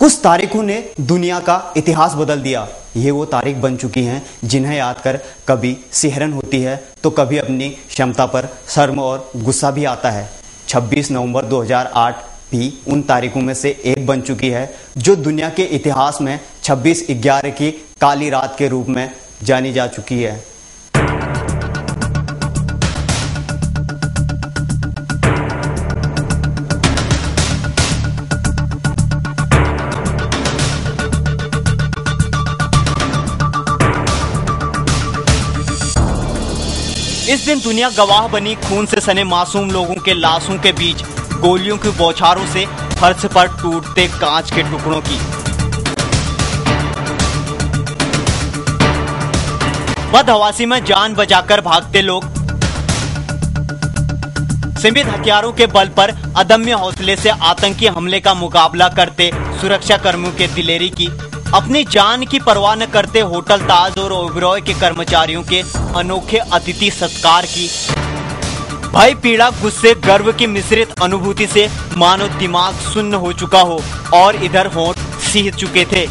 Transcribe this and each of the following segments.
कुछ तारीखों ने दुनिया का इतिहास बदल दिया। ये वो तारीख बन चुकी हैं जिन्हें याद कर कभी सिहरन होती है तो कभी अपनी क्षमता पर शर्म और गुस्सा भी आता है। 26 नवंबर 2008 भी उन तारीखों में से एक बन चुकी है जो दुनिया के इतिहास में 26/11 की काली रात के रूप में जानी जा चुकी है। इस दिन दुनिया गवाह बनी खून से सने मासूम लोगों के लाशों के बीच गोलियों की बौछारों से फर्श पर टूटते कांच के टुकड़ों की। बदहवासी में जान बचाकर भागते लोग, सीमित हथियारों के बल पर अदम्य हौसले से आतंकी हमले का मुकाबला करते सुरक्षा कर्मियों के दिलेरी की, अपनी जान की परवाह न करते होटल ताज और ओबेरॉय के कर्मचारियों के अनोखे अतिथि सत्कार की, भय पीड़ा गुस्से गर्व की मिश्रित अनुभूति से मानो दिमाग सुन्न हो चुका हो और इधर होंठ सीह चुके थे।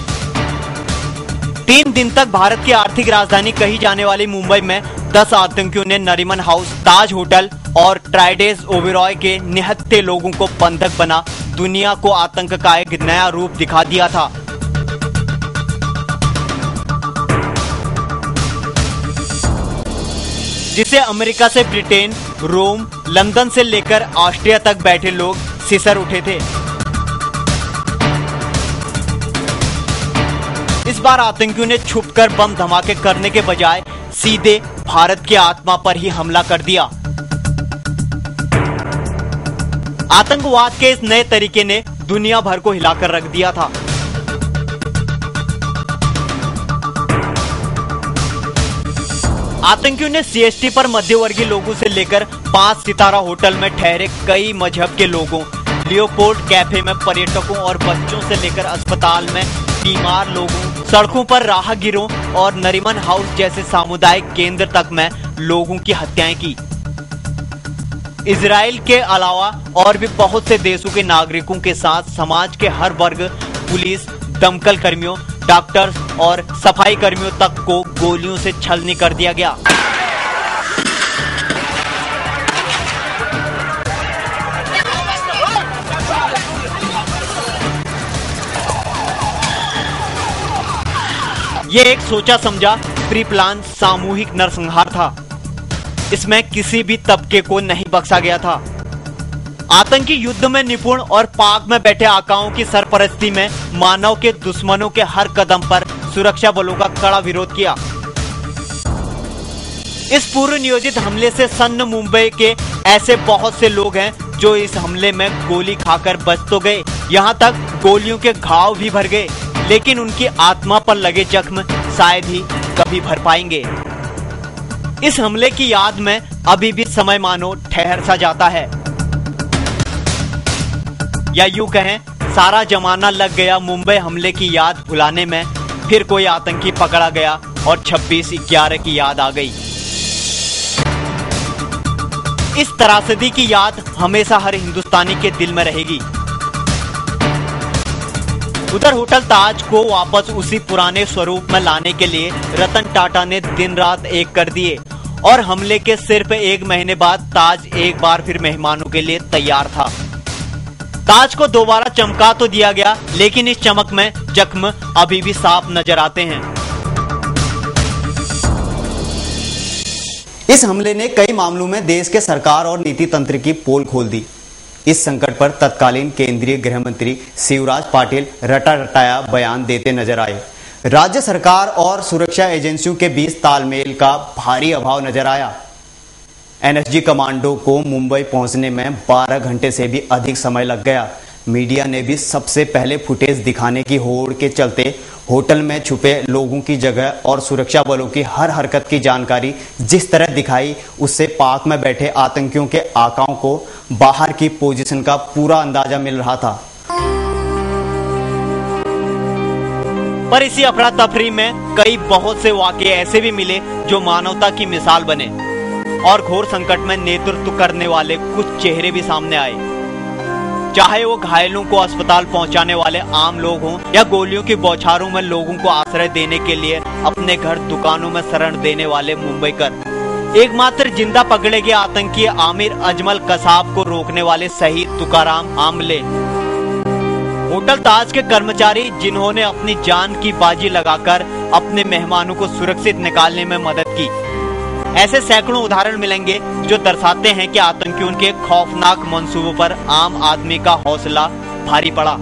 3 दिन तक भारत की आर्थिक राजधानी कही जाने वाली मुंबई में 10 आतंकियों ने नरीमन हाउस, ताज होटल और ट्राइडेज ओबेरॉय के निहत्थे लोगों को बंधक बना दुनिया को आतंक का एक नया रूप दिखा दिया था। जिसे अमेरिका से ब्रिटेन, रोम, लंदन से लेकर ऑस्ट्रिया तक बैठे लोग सिसर उठे थे। इस बार आतंकियों ने छुपकर बम धमाके करने के बजाय सीधे भारत की आत्मा पर ही हमला कर दिया। आतंकवाद के इस नए तरीके ने दुनिया भर को हिलाकर रख दिया था। आतंकियों ने सीएसटी पर मध्यवर्गीय लोगों से लेकर 5 सितारा होटल में ठहरे कई मजहब के लोगों, लियोपोल्ड कैफे में पर्यटकों और बच्चों से लेकर अस्पताल में बीमार लोगों, सड़कों पर राहगीरों और नरीमन हाउस जैसे सामुदायिक केंद्र तक में लोगों की हत्याएं की। इजराइल के अलावा और भी बहुत से देशों के नागरिकों के साथ समाज के हर वर्ग, पुलिस, दमकल कर्मियों, डॉक्टर्स और सफाई कर्मियों तक को गोलियों से छलनी कर दिया गया। ये एक सोचा समझा प्री प्लान सामूहिक नरसंहार था। इसमें किसी भी तबके को नहीं बख्शा गया था। आतंकी युद्ध में निपुण और पाक में बैठे आकाओं की सरपरस्ती में मानव के दुश्मनों के हर कदम पर सुरक्षा बलों का कड़ा विरोध किया। इस पूर्व नियोजित हमले से सन्न मुंबई के ऐसे बहुत से लोग हैं जो इस हमले में गोली खाकर बच तो गए, यहाँ तक गोलियों के घाव भी भर गए, लेकिन उनकी आत्मा पर लगे जख्म शायद ही कभी भर पाएंगे। इस हमले की याद में अभी भी समय मानो ठहर सा जाता है, या यूं कहें सारा जमाना लग गया मुंबई हमले की याद भुलाने में। फिर कोई आतंकी पकड़ा गया और 26/11 की याद आ गई। इस त्रासदी की याद हमेशा हर हिंदुस्तानी के दिल में रहेगी। उधर होटल ताज को वापस उसी पुराने स्वरूप में लाने के लिए रतन टाटा ने दिन रात एक कर दिए और हमले के सिर्फ 1 महीने बाद ताज एक बार फिर मेहमानों के लिए तैयार था। ताज को दोबारा चमका तो दिया गया, लेकिन इस चमक में जख्म अभी भी साफ नजर आते हैं। इस हमले ने कई मामलों में देश के सरकार और नीति तंत्र की पोल खोल दी। इस संकट पर तत्कालीन केंद्रीय गृह मंत्री शिवराज पाटिल रटा-रटाया बयान देते नजर आए। राज्य सरकार और सुरक्षा एजेंसियों के बीच तालमेल का भारी अभाव नजर आया। एनएसजी कमांडो को मुंबई पहुंचने में 12 घंटे से भी अधिक समय लग गया। मीडिया ने भी सबसे पहले फुटेज दिखाने की होड़ के चलते होटल में छुपे लोगों की जगह और सुरक्षा बलों की हर हरकत की जानकारी जिस तरह दिखाई, उससे पाक में बैठे आतंकियों के आकाओं को बाहर की पोजीशन का पूरा अंदाजा मिल रहा था। पर इसी अफरा तफरी में कई बहुत से वाकये ऐसे भी मिले जो मानवता की मिसाल बने और घोर संकट में नेतृत्व करने वाले कुछ चेहरे भी सामने आए। चाहे वो घायलों को अस्पताल पहुंचाने वाले आम लोग हों या गोलियों की बौछारों में लोगों को आश्रय देने के लिए अपने घर दुकानों में शरण देने वाले मुंबईकर। एकमात्र जिंदा पकड़े गए आतंकी आमिर अजमल कसाब को रोकने वाले शहीद तुकाराम आमले, होटल ताज के कर्मचारी जिन्होंने अपनी जान की बाजी लगाकर अपने मेहमानों को सुरक्षित निकालने में मदद की। ऐसे सैकड़ों उदाहरण मिलेंगे जो दर्शाते हैं कि आतंकियों के खौफनाक मंसूबों पर आम आदमी का हौसला भारी पड़ा।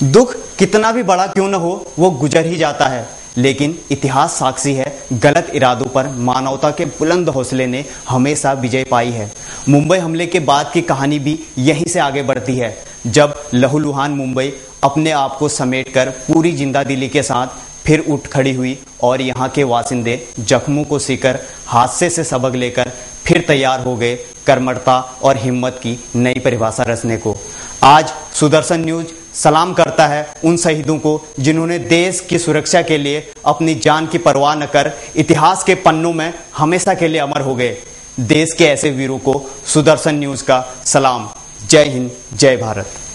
दुख कितना भी बड़ा क्यों न हो, वो गुजर ही जाता है, लेकिन इतिहास साक्षी है गलत इरादों पर मानवता के बुलंद हौसले ने हमेशा विजय पाई है। मुंबई हमले के बाद की कहानी भी यहीं से आगे बढ़ती है, जब लहूलुहान मुंबई अपने आप को समेटकर पूरी जिंदादिली के साथ फिर उठ खड़ी हुई और यहाँ के वासिंदे जख्मों को सीकर हादसे से सबक लेकर फिर तैयार हो गए कर्मठता और हिम्मत की नई परिभाषा रचने को। आज सुदर्शन न्यूज सलाम करता है उन शहीदों को जिन्होंने देश की सुरक्षा के लिए अपनी जान की परवाह न कर इतिहास के पन्नों में हमेशा के लिए अमर हो गए। देश के ऐसे वीरों को सुदर्शन न्यूज का सलाम। जय हिंद, जय भारत।